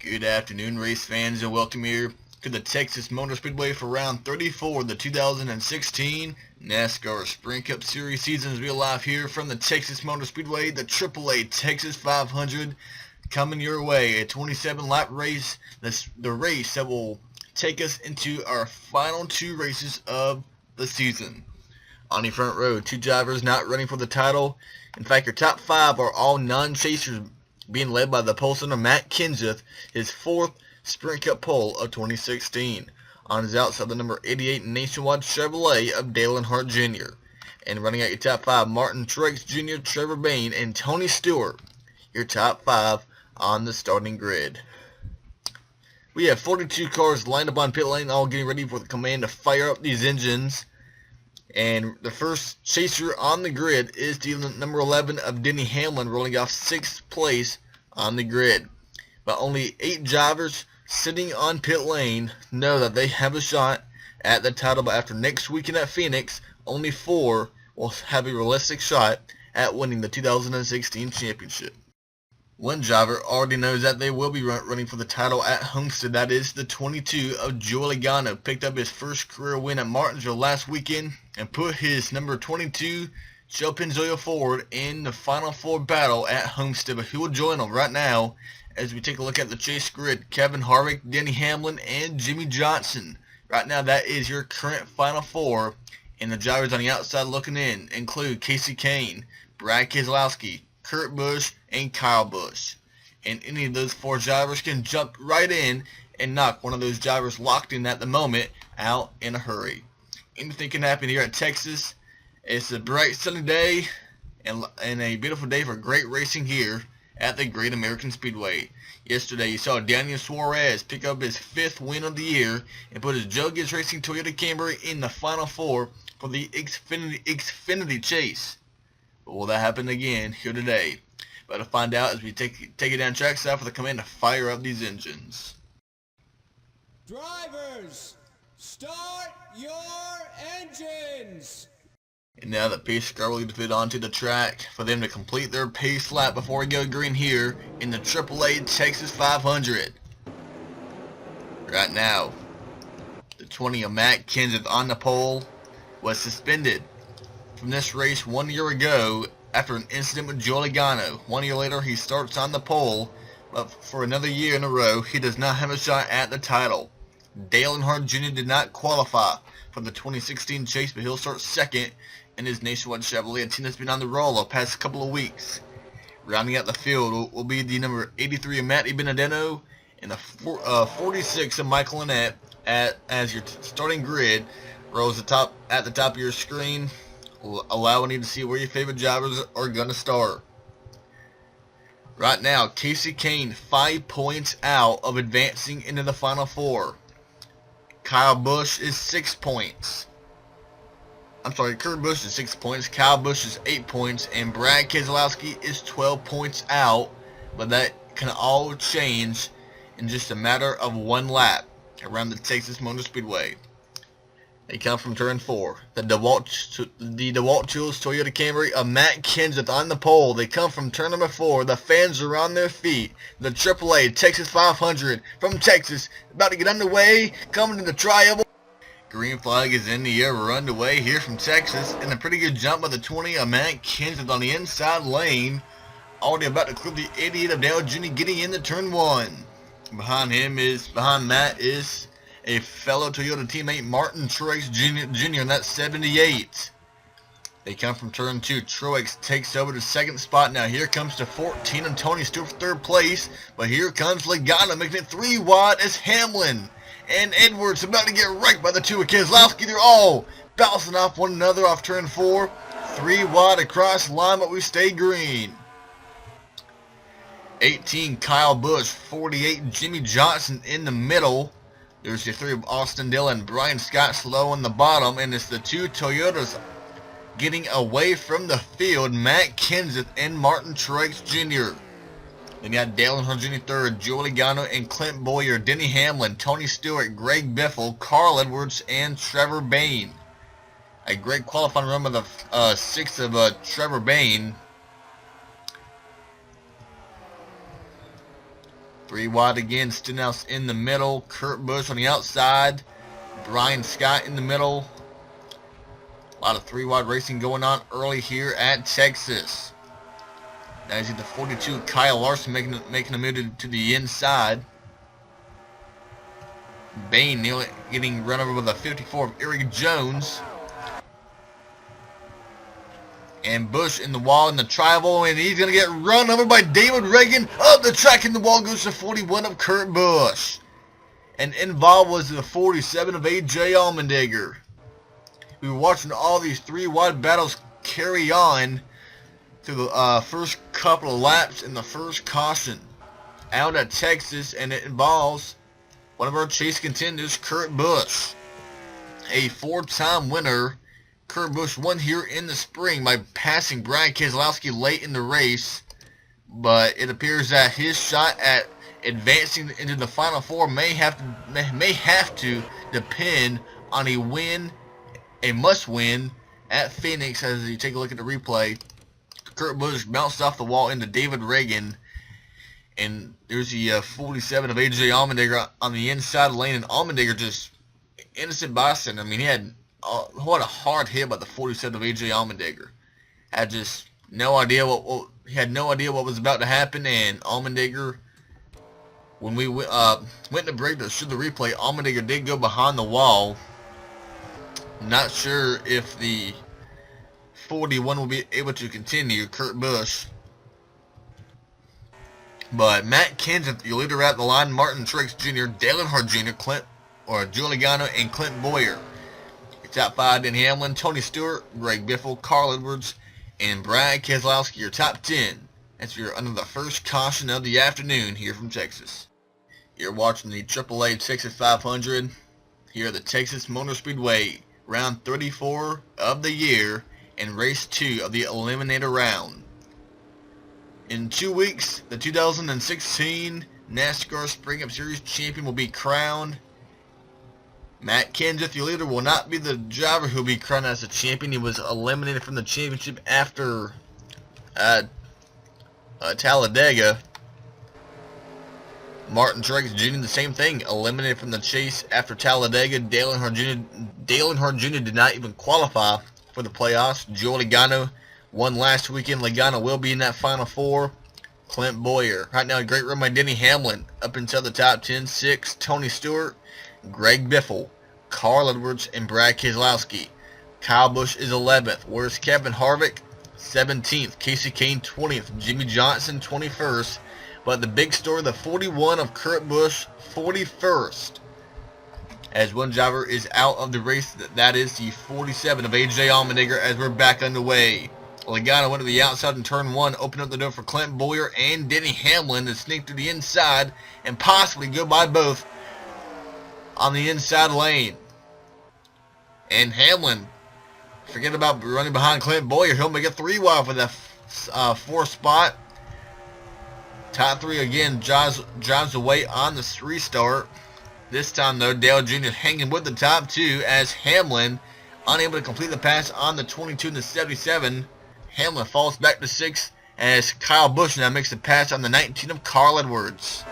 Good afternoon, race fans, and welcome here to the Texas Motor Speedway for round 34 of the 2016 NASCAR Sprint Cup Series season. As we are live here from the Texas Motor Speedway, the AAA Texas 500 coming your way. A 27-lap race. That's the race that will take us into our final two races of the season. On the front row, two drivers not running for the title. In fact, your top five are all non-chasers, being led by the pole sitter Matt Kenseth, his fourth Sprint Cup pole of 2016. On his outside, the number 88 Nationwide Chevrolet of Dale Earnhardt Jr. And running out your top five, Martin Truex Jr., Trevor Bayne, and Tony Stewart, your top five on the starting grid. We have 42 cars lined up on pit lane, all getting ready for the command to fire up these engines. And the first chaser on the grid is the number 11 of Denny Hamlin, rolling off 6th place on the grid. But only 8 drivers sitting on pit lane know that they have a shot at the title. But after next weekend at Phoenix, only 4 will have a realistic shot at winning the 2016 championship. One driver already knows that they will be running for the title at Homestead. That is the 22 of Joey Logano. Picked up his first career win at Martinsville last weekend and put his number 22 Joe Pennzoil Ford in the Final Four battle at Homestead. But who will join them right now as we take a look at the chase grid? Kevin Harvick, Denny Hamlin, and Jimmie Johnson. Right now, that is your current Final Four. And the drivers on the outside looking in include Kasey Kahne, Brad Keselowski, Kurt Busch, and Kyle Busch. And any of those 4 drivers can jump right in and knock one of those drivers locked in at the moment out in a hurry. Anything can happen here at Texas. It's a bright sunny day and a beautiful day for great racing here at the Great American Speedway. Yesterday you saw Daniel Suarez pick up his 5th win of the year and put his Joe Gibbs Racing Toyota Camry in the Final Four for the Xfinity Chase. But will that happen again here today? But to find out as we take it down trackside for the command to fire up these engines. Drivers, start your engines! And now the pace car will be fit onto the track for them to complete their pace lap before we go green here in the AAA Texas 500. Right now, the 20 of Matt Kenseth on the pole was suspended from this race 1 year ago after an incident with Joey Logano. 1 year later, he starts on the pole, but for another year in a row, he does not have a shot at the title. Dale Earnhardt Jr. did not qualify for the 2016 chase, but he'll start second in his Nationwide Chevrolet, a team that's been on the roll the past couple of weeks. Rounding out the field will be the number 83 of Matty Benedetto and the 46 of Michael Annett as your starting grid rolls at the top of your screen, allowing you to see where your favorite drivers are going to start. Right now, Kasey Kahne 5 points out of advancing into the Final Four. Kyle Busch is 6 points. Kurt Busch is 6 points, Kyle Busch is 8 points, and Brad Keselowski is 12 points out. But that can all change in just a matter of 1 lap around the Texas Motor Speedway. They come from turn 4. The DeWalt Tools Toyota Camry of Matt Kenseth on the pole. They come from turn number 4. The fans are on their feet. The AAA Texas 500 from Texas about to get underway. Coming to the tri-oval. Green flag is in the air. We're underway here from Texas. And a pretty good jump by the 20 of Matt Kenseth on the inside lane. Already about to clip the 88 of Dale Jr. getting into turn 1. Behind Matt is a fellow Toyota teammate, Martin Truex Jr. in that 78. They come from turn 2. Truex takes over the 2nd spot. Now here comes the 14 and Tony Stewart for 3rd place. But here comes Logano making it 3 wide as Hamlin and Edwards about to get wrecked by the 2 of Keselowski. They're all bouncing off one another off turn 4. 3 wide across the line, but we stay green. 18 Kyle Busch, 48 Jimmie Johnson in the middle. There's the 3 of Austin Dillon, Brian Scott slow on the bottom, and it's the 2 Toyotas getting away from the field, Matt Kenseth and Martin Truex Jr. Then you got Dale Earnhardt Jr. 3rd, Joey Logano and Clint Bowyer, Denny Hamlin, Tony Stewart, Greg Biffle, Carl Edwards, and Trevor Bayne. A great qualifying run by the 6th of Trevor Bayne. 3 wide again. Stenhouse in the middle. Kurt Busch on the outside. Brian Scott in the middle. A lot of 3 wide racing going on early here at Texas. Now you see the 42 Kyle Larson making a move to the inside. Bain nearly getting run over with a 54 of Eric Jones. And Busch in the wall in the tribal, and he's going to get run over by David Reagan. Up the track, and the wall goes to 41 of Kurt Busch. And involved was the 47 of A.J. Allmendinger. We were watching all these 3 wide battles carry on through the first couple of laps in the first caution out at Texas, and it involves one of our chase contenders, Kurt Busch. A 4-time winner. Kurt Busch won here in the spring by passing Brad Keselowski late in the race, but it appears that his shot at advancing into the Final Four may have to depend on a must-win at Phoenix. As you take a look at the replay, Kurt Busch bounced off the wall into David Reagan, and there's the 47 of A.J. Allmendinger on the inside lane, and Allmendinger just innocent bystander. I mean, he had what a hard hit by the 47 of A.J. Allmendinger. Had just no idea he had no idea what was about to happen, and Allmendinger, when we went to break to show the replay, Allmendinger did go behind the wall. Not sure if the 41 will be able to continue, Kurt Busch. But Matt Kenseth, your leader at the line, Martin Truex Jr., Dale Earnhardt Jr., Joe Logano, and Clint Bowyer. Top 5, Denny Hamlin, Tony Stewart, Greg Biffle, Carl Edwards, and Brad Keselowski, your top 10. That's your under the first caution of the afternoon here from Texas. You're watching the AAA Texas 500 here at the Texas Motor Speedway, round 34 of the year, and race 2 of the Eliminator round. In 2 weeks, the 2016 NASCAR Spring Cup Series champion will be crowned. Matt Kenseth, your leader, will not be the driver who will be crowned as the champion. He was eliminated from the championship after Talladega. Martin Truex Jr., the same thing, eliminated from the chase after Talladega. Dale Earnhardt Jr. did not even qualify for the playoffs. Joe Logano won last weekend. Logano will be in that Final Four. Clint Bowyer. Right now, a great run by Denny Hamlin up until the top 10. 6, Tony Stewart, Greg Biffle, Carl Edwards, and Brad Keselowski. Kyle Busch is 11th. Where's Kevin Harvick? 17th. Casey Kane 20th. Jimmy Johnson 21st. But the big story, the 41 of Kurt Busch 41st. As one driver is out of the race, that is the 47 of A.J. Allmendinger, as we're back underway. Logano went to the outside in turn 1, opened up the door for Clint Bowyer and Denny Hamlin to sneak through the inside and possibly go by both on the inside lane. And Hamlin, forget about running behind Clint Bowyer. He'll make a 3 wide for that 4th spot. Top 3 again drives away on the restart. This time though, Dale Jr. hanging with the top 2 as Hamlin unable to complete the pass on the 22 and the 77. Hamlin falls back to 6 as Kyle Busch now makes the pass on the 19 of Carl Edwards.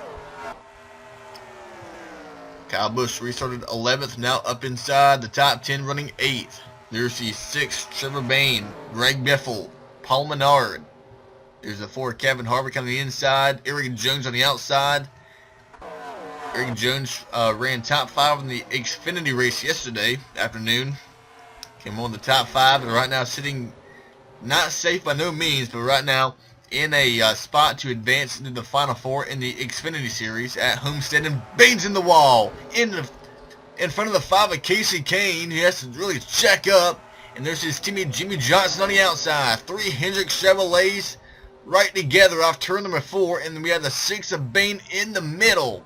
Kyle Busch restarted 11th, now up inside the top 10, running 8th. There's the 6th, Trevor Bayne, Greg Biffle, Paul Menard. There's the 4, Kevin Harvick on the inside, Eric Jones on the outside. Eric Jones ran top 5 in the Xfinity race yesterday afternoon. Came on the top 5 and right now sitting not safe by no means, but right now in a spot to advance into the Final Four in the Xfinity Series at Homestead, and Bane's in the wall in front of the 5 of Casey Kane. He has to really check up, and there's his teammate Jimmy Johnson on the outside. 3 Hendrick Chevrolets right together off turn number 4, and then we have the 6 of Bane in the middle.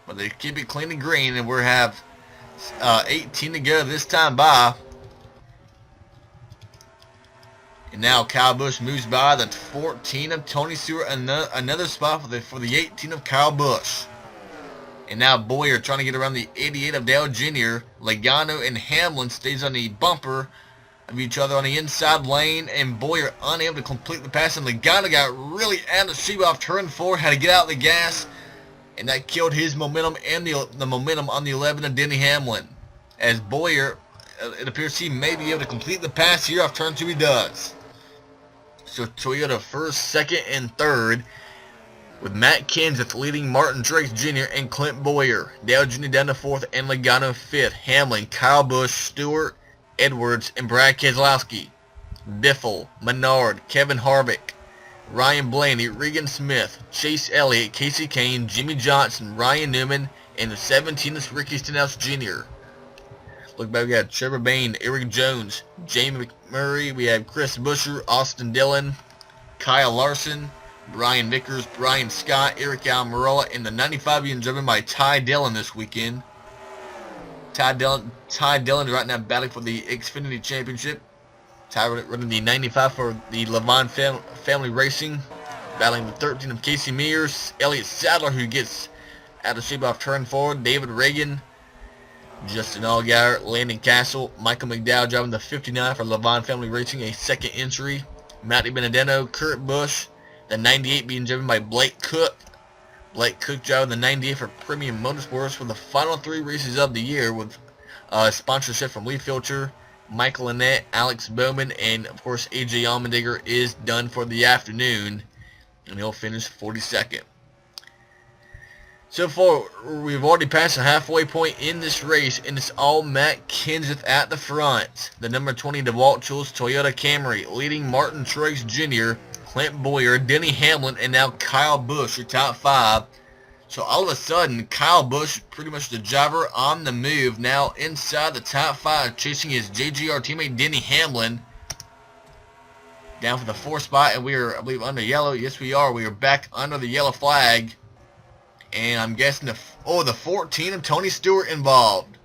But they keep it clean and green, and we have 18 to go this time by. And now Kyle Busch moves by the 14 of Tony Stewart, another spot for the 18 of Kyle Busch. And now Bowyer trying to get around the 88 of Dale Jr. Logano and Hamlin stays on the bumper of each other on the inside lane, and Boyer unable to complete the pass, and Logano got really out of shape off turn 4, had to get out of the gas, and that killed his momentum and the momentum on the 11 of Denny Hamlin. As Boyer, it appears he may be able to complete the pass here off turn 2, he does. So Toyota first, second, and third, with Matt Kenseth leading Martin Truex Jr. and Clint Boyer. Dale Jr. down to 4th and Logano 5th. Hamlin, Kyle Busch, Stewart, Edwards, and Brad Keselowski. Biffle, Menard, Kevin Harvick, Ryan Blaney, Regan Smith, Chase Elliott, Casey Kane, Jimmy Johnson, Ryan Newman, and the 17th Ricky Stenhouse Jr. Look back, we got Trevor Bayne, Eric Jones, Jamie McMurray, we have Chris Buescher, Austin Dillon, Kyle Larson, Brian Vickers, Brian Scott, Eric Almirola, and the 95 being driven by Ty Dillon this weekend. Ty Dillon right now battling for the Xfinity Championship. Ty running the 95 for the Levine family Racing, battling the 13 of Casey Mears, Elliott Sadler, who gets out of shape off turn 4, David Reagan, Justin Allgaier, Landon Castle, Michael McDowell driving the 59 for Levine Family Racing, a second entry. Matty Benedetto, Kurt Busch, the 98 being driven by Blake Cook. Blake Cook driving the 98 for Premium Motorsports for the final 3 races of the year, with sponsorship from Lee Filter, Michael Annette, Alex Bowman, and of course AJ Allmendinger is done for the afternoon, and he'll finish 42nd. So far, we've already passed the halfway point in this race, and it's all Matt Kenseth at the front. The number 20 DeWalt Tools Toyota Camry, leading Martin Truex Jr., Clint Boyer, Denny Hamlin, and now Kyle Busch, your top 5. So all of a sudden, Kyle Busch, pretty much the driver on the move, now inside the top 5, chasing his JGR teammate Denny Hamlin down for the 4th spot, and we are, I believe, under yellow. Yes, we are. We are back under the yellow flag. And I'm guessing the 14 of Tony Stewart involved.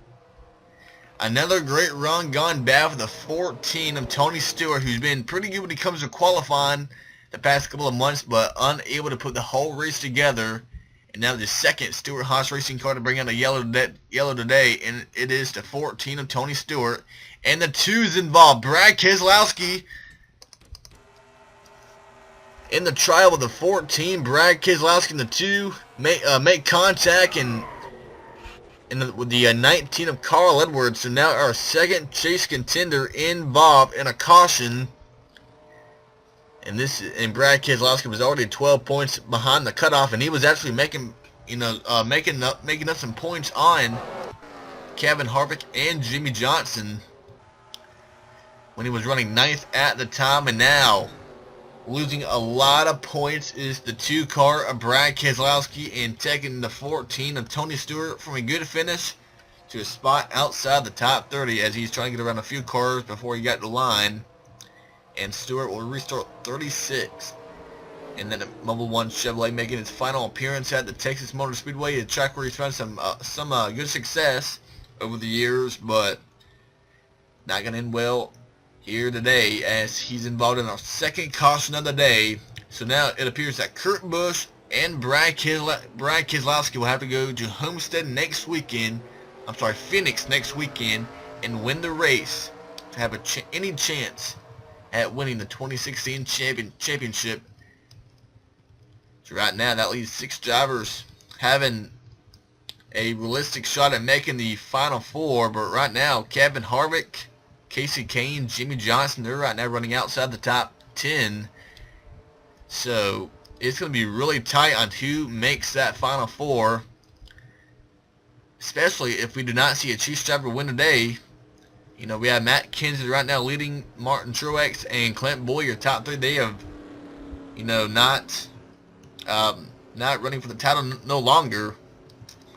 Another great run gone bad for the 14 of Tony Stewart, who's been pretty good when it comes to qualifying the past couple of months, but unable to put the whole race together. And now the second Stewart Haas Racing car to bring out a yellow today, and it is the 14 of Tony Stewart. And the 2s involved Brad Keselowski in the trial with the 14, Brad Keselowski and the 2 make contact, and with the 19 of Carl Edwards. So now our second chase contender involved in a caution, and Brad Keselowski was already 12 points behind the cutoff, and he was actually making up some points on Kevin Harvick and Jimmy Johnson when he was running 9th at the time, and now losing a lot of points is the 2 car of Brad Keselowski, and taking the 14 of Tony Stewart from a good finish to a spot outside the top 30 as he's trying to get around a few cars before he got to the line. And Stewart will restart 36. And then Mobile One Chevrolet making its final appearance at the Texas Motor Speedway, a track where he's found some good success over the years, but not going to end well here today, as he's involved in our second caution of the day. So now it appears that Kurt Busch and Brad Keselowski will have to go to Homestead next weekend, Phoenix next weekend, and win the race to have any chance at winning the 2016 championship. So right now that leaves 6 drivers having a realistic shot at making the final 4, but right now Kevin Harvick, Casey Kane, Jimmy Johnson, they're right now running outside the top 10. So it's going to be really tight on who makes that final 4, especially if we do not see a Chiefs driver win today. You know, we have Matt Kenseth right now leading Martin Truex and Clint Boyer, top 3. They have, you know, not running for the title no longer.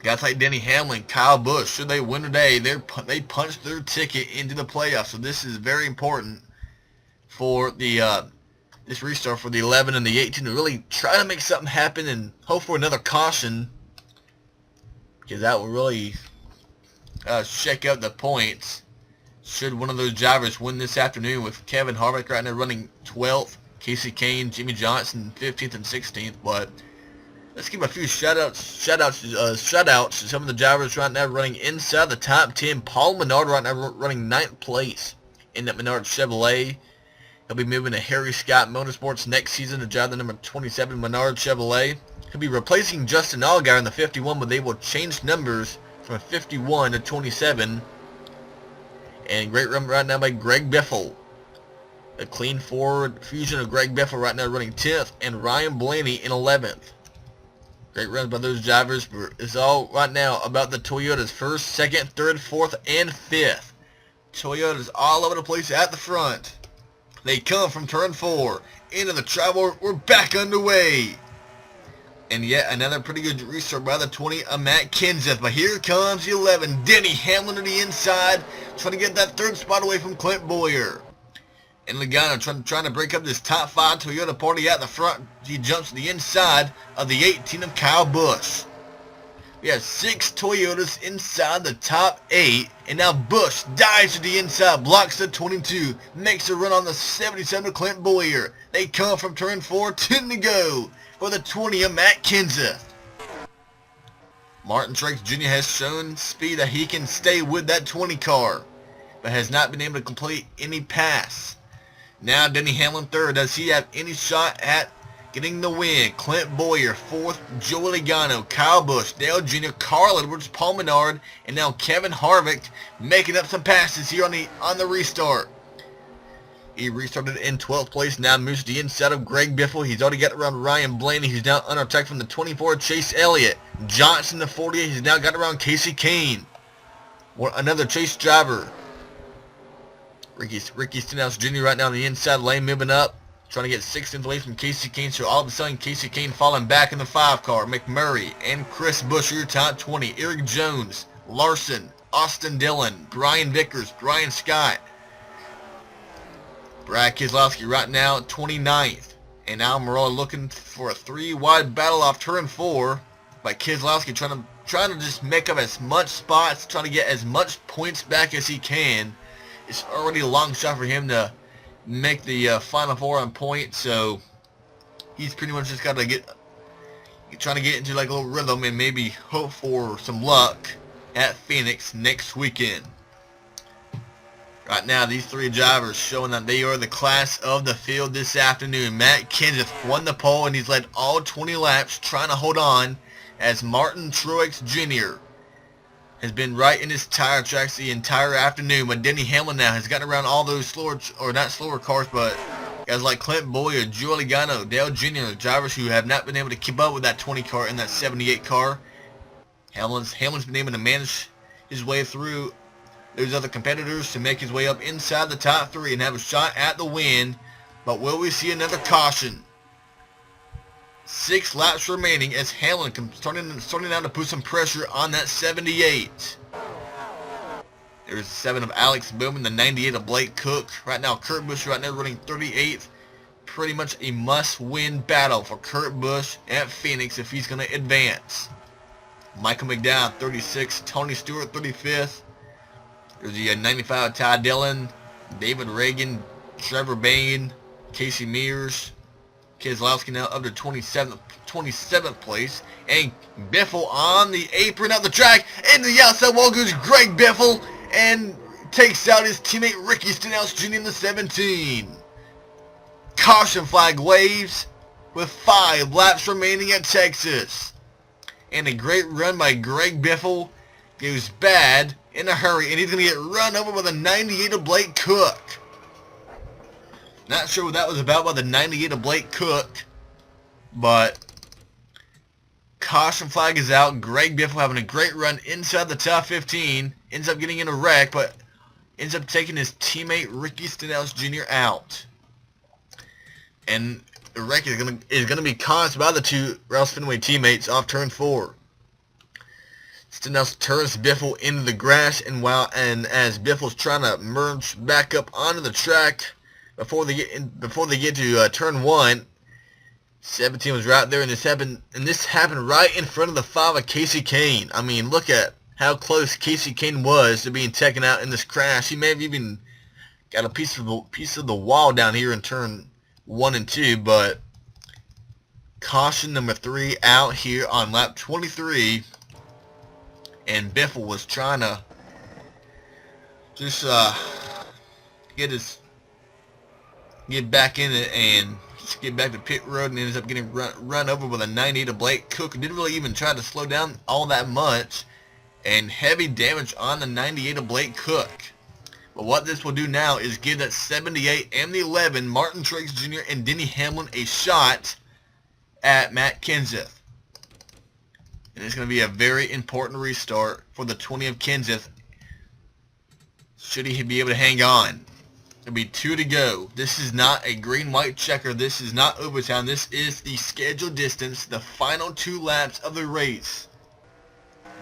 Guys like Denny Hamlin, Kyle Busch, should they win today, they punched their ticket into the playoffs. So this is very important for the this restart for the 11 and the 18 to really try to make something happen and hope for another caution, because that will really shake out the points should one of those drivers win this afternoon, with Kevin Harvick right now running 12th, Casey Kane, Jimmy Johnson 15th and 16th. But let's give a few shout-outs to some of the drivers right now running inside the top 10. Paul Menard right now running 9th place in that Menard Chevrolet. He'll be moving to Harry Scott Motorsports next season to drive the number 27 Menard Chevrolet. He'll be replacing Justin Allgaier in the 51, but they will change numbers from 51 to 27. And great run right now by Greg Biffle. A clean Ford Fusion of Greg Biffle right now running 10th, and Ryan Blaney in 11th. Great runs by those drivers. It's all right now about the Toyotas 1st, 2nd, 3rd, 4th, and 5th. Toyotas all over the place at the front. They come from turn 4 into the travel. We're back underway. And yet another pretty good restart by the 20 of Matt Kenseth. But here comes the 11, Denny Hamlin to the inside, trying to get that 3rd spot away from Clint Boyer. And Logano trying to break up this top 5 Toyota party at the front. He jumps to the inside of the 18 of Kyle Busch. We have 6 Toyotas inside the top 8. And now Busch dives to the inside, blocks the 22, makes a run on the 77 of Clint Boyer. They come from turn 4, 10 to go for the 20 of Matt Kenseth. Martin Truex Jr. has shown speed that he can stay with that 20 car, but has not been able to complete any pass. Now Denny Hamlin 3rd. Does he have any shot at getting the win? Clint Boyer 4th, Joey Logano, Kyle Busch, Dale Jr., Carl Edwards, Paul Menard, and now Kevin Harvick making up some passes here on the restart. He restarted in 12th place, now moves to the inside of Greg Biffle. He's already got around Ryan Blaney, who's now under attack from the 24, Chase Elliott. Johnson the 48, he's now got around Casey Kane. Another Chase driver. Ricky Stenhouse Jr. right now on the inside lane, moving up, trying to get 6th away from Casey Kane. So all of a sudden, Casey Kane falling back in the 5 car. McMurray and Chris Busch, your top 20. Eric Jones, Larson, Austin Dillon, Brian Vickers, Brian Scott. Brad Keselowski right now 29th. And now Almirola looking for a 3-wide battle off turn 4. By Keselowski trying to just make up as much spots, trying to get as much points back as he can. It's already a long shot for him to make the Final 4 on points, so he's pretty much just got to trying to get into like a little rhythm and maybe hope for some luck at Phoenix next weekend. Right now, these 3 drivers showing that they are the class of the field this afternoon. Matt Kenseth won the pole, and he's led all 20 laps trying to hold on, as Martin Truex Jr. has been right in his tire tracks the entire afternoon. But Denny Hamlin now has gotten around all those slower, or not slower cars, but guys like Clint Boyer, Joey Logano, Dale Jr., drivers who have not been able to keep up with that 20 car and that 78 car. Hamlin's been able to manage his way through those other competitors to make his way up inside the top 3 and have a shot at the win. But will we see another caution? 6 laps remaining as Hamlin starting now to put some pressure on that 78. There's the 7 of Alex Bowman, the 98 of Blake Cook. Right now, Kurt Busch right now running 38th. Pretty much a must-win battle for Kurt Busch at Phoenix if he's going to advance. Michael McDowell, 36th. Tony Stewart, 35th. There's the 95 Ty Dillon, David Reagan, Trevor Bain, Casey Mears. Keselowski now up to 27th place. And Biffle on the apron of the track. And the outside wall goes Greg Biffle and takes out his teammate Ricky Stenhouse Jr. in the 17. Caution flag waves with 5 laps remaining at Texas. And a great run by Greg Biffle goes bad in a hurry. And he's going to get run over by the 98 of Blake Cook. Not sure what that was about by the 98 of Blake Cook, but caution flag is out. Greg Biffle having a great run inside the top 15, ends up getting in a wreck, but ends up taking his teammate Ricky Stenhouse Jr. out. And the wreck is gonna be caused by the 2 Roush Fenway teammates off turn 4. Stenhouse turns Biffle into the grass, and as Biffle's trying to merge back up onto the track, before they get to turn 1, 17 was right there, and this happened right in front of the 5 of Casey Kane. I mean, look at how close Casey Kane was to being taken out in this crash. He may have even got a piece of the wall down here in turn 1 and 2, but caution number 3 out here on lap 23, and Biffle was trying to just get back in it and get back to pit road, and ends up getting run over with a 98 of Blake Cook, who didn't really even try to slow down all that much, and heavy damage on the 98 of Blake Cook. But what this will do now is give that 78 and the 11, Martin Truex Jr. and Denny Hamlin, a shot at Matt Kenseth. And it's going to be a very important restart for the 20 of Kenseth, should he be able to hang on. There'll be 2 to go. This is not a green-white checker. This is not overtime. This is the scheduled distance, the final 2 laps of the race.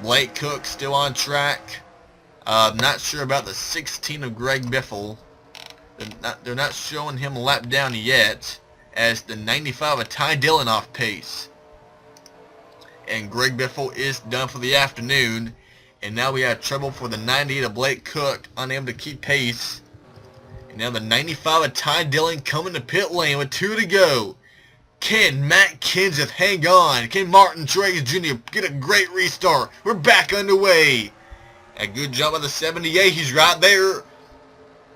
Blake Cook still on track. Not sure about the 16 of Greg Biffle. They're not showing him a lap down yet, as the 95 of Ty Dillon off pace. And Greg Biffle is done for the afternoon. And now we have trouble for the 98 of Blake Cook, unable to keep pace. And now the 95 of Ty Dillon coming to pit lane with 2 to go. Can Matt Kenseth hang on? Can Martin Truex Jr. get a great restart? We're back underway. A good job of the 78. He's right there.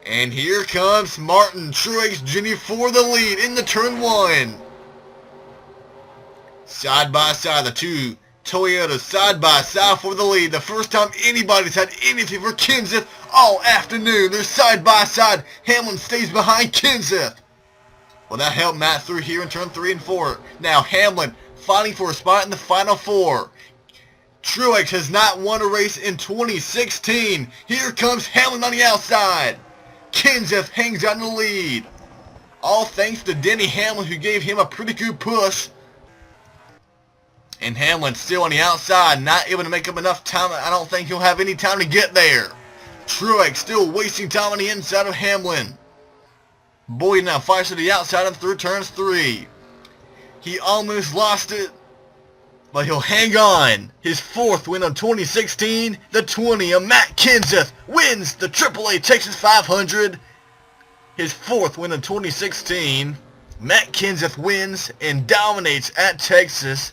And here comes Martin Truex Jr. for the lead in the turn 1. Side by side, the 2 Toyotas side by side for the lead. The first time anybody's had anything for Kenseth all afternoon. They're side by side. Hamlin stays behind Kenseth. Well, that helped Matt through here in turn 3 and 4. Now Hamlin fighting for a spot in the final 4. Truex has not won a race in 2016. Here comes Hamlin on the outside. Kenseth hangs on the lead. All thanks to Denny Hamlin, who gave him a pretty good push. And Hamlin still on the outside, not able to make up enough time. I don't think he'll have any time to get there. Truex still wasting time on the inside of Hamlin. Boyd now fights to the outside and through turns 3. He almost lost it, but he'll hang on. His 4th win of 2016, the 20 of Matt Kenseth wins the AAA Texas 500. His 4th win of 2016. Matt Kenseth wins and dominates at Texas.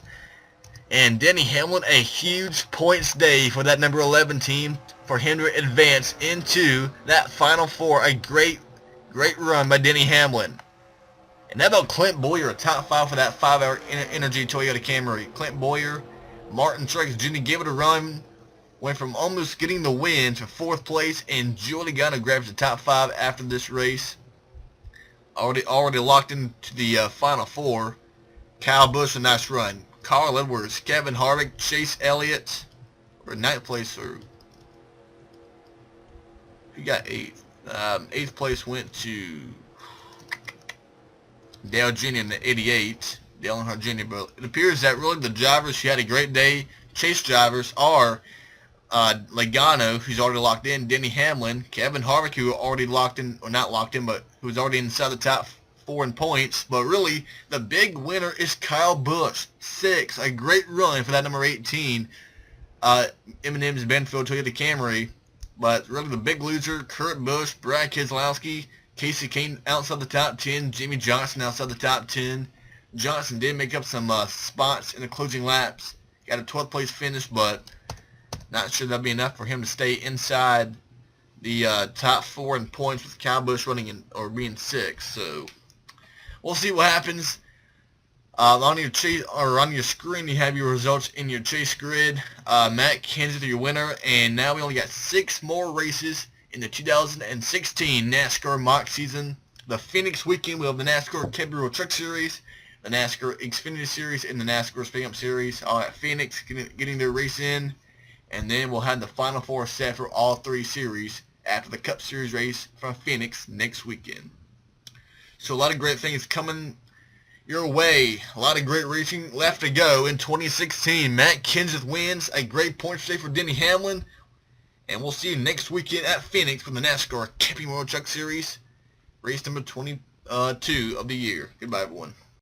And Denny Hamlin, a huge points day for that number 11 team, for him to advance into that final 4. A great run by Denny Hamlin. And how about Clint Boyer, a top 5 for that 5-hour Energy Toyota Camry. Clint Boyer, Martin Truex Jr. gave it a run, went from almost getting the win to 4th place, and Joey Logano grabs the top 5 after this race. Already locked into the final 4. Kyle Busch, a nice run. Carl Edwards, Kevin Harvick, Chase Elliott, or 9th place, or who got 8th? 8th place went to Dale Jr. in the 88, Dale Earnhardt Jr. But it appears that really the drivers who had a great day, chase drivers, are Logano, who's already locked in, Denny Hamlin, Kevin Harvick, who already locked in, or not locked in, but who's already inside the top 4 in points. But really, the big winner is Kyle Busch, 6. A great run for that number 18, M&M's Benfield Toyota Camry. But really the big loser, Kurt Busch, Brad Keselowski, Casey Kane outside the top 10, Jimmy Johnson outside the top 10. Johnson did make up some spots in the closing laps. Got a 12th place finish, but not sure that'll be enough for him to stay inside the top 4 in points, with Kyle Busch running in, or being 6. So we'll see what happens. On your chase, or on your screen, you have your results in your chase grid. Matt Kenseth, your winner, and now we only got 6 more races in the 2016 NASCAR mock season. The Phoenix weekend, we have the NASCAR Camping World Truck Series, the NASCAR Xfinity Series, and the NASCAR Speed Up Series, all at Phoenix, getting their race in. And then we'll have the Final 4 set for all 3 series after the Cup Series race from Phoenix next weekend. So a lot of great things coming your way. A lot of great racing left to go in 2016. Matt Kenseth wins. A great points day for Denny Hamlin. And we'll see you next weekend at Phoenix for the NASCAR Camping World Truck Series, race number 22 of the year. Goodbye, everyone.